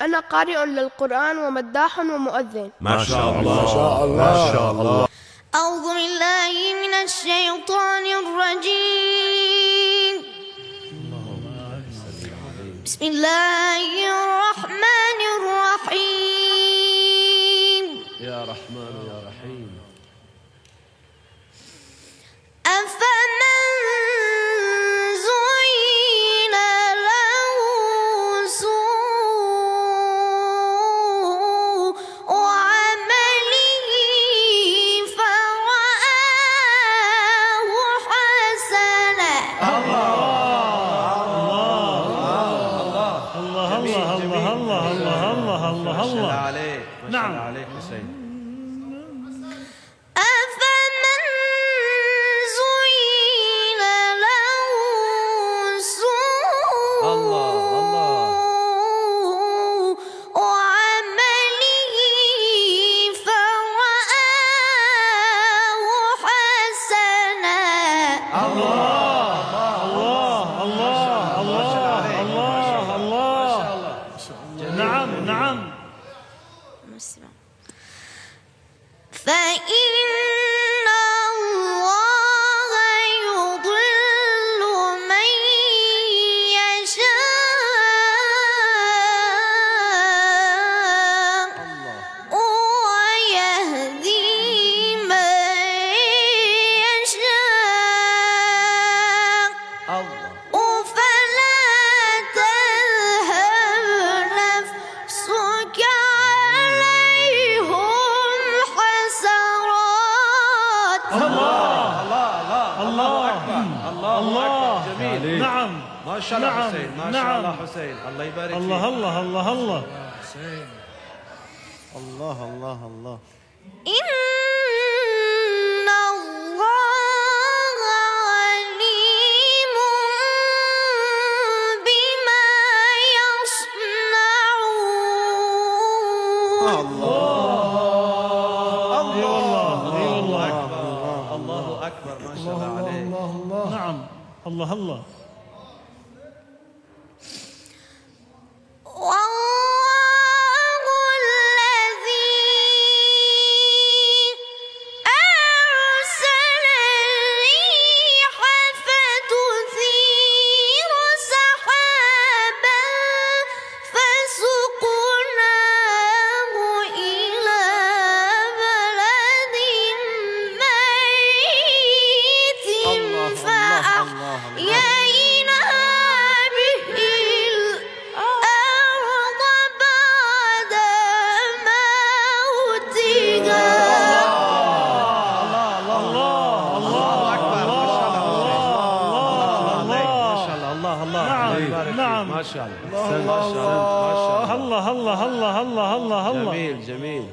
أنا قارئ للقرآن ومداح ومؤذن. ما شاء الله ما شاء الله ما شاء الله. أعوذ بالله من الشيطان الرجيم. بسم الله الرحمن الرحيم. يا رحمن يا رحيم. أفمن زين له سوء عمله فرآه حسنا. الله الله الله الله الله الله ما شاء الله الله. عليك ما شاء نعم. الله عليك حسين. أفمن زين له سوء عمله فرآه حسنا. الله الله الله الله الله. نعم نعم. فإن الله يضل من يشاء ويهدي من يشاء فلا تذهب نفسك عليهم حسرات. الله أكبر الله أكبر. جميل. نعم ما شاء الله نعم. حسين ما شاء نعم. الله حسين. الله يبارك فيك. الله الله الله الله. الله الله الله. إن الله عليم بما يصنعون. الله أكبر الله أكبر. ما شاء الله عليك. نعم. الله الله. والله الذي أرسل الريح فتثير سحابا فسقناه إلى بلد ميت فأحيينا به الأرض بعد موتها. الله أكبر. ما شاء الله حسين. الله ما شاء الله. الله الله نعم. الله يبارك فيك. نعم. ما شاء الله. ما شاء الله ما شاء الله. الله الله الله الله الله الله. جميل جميل.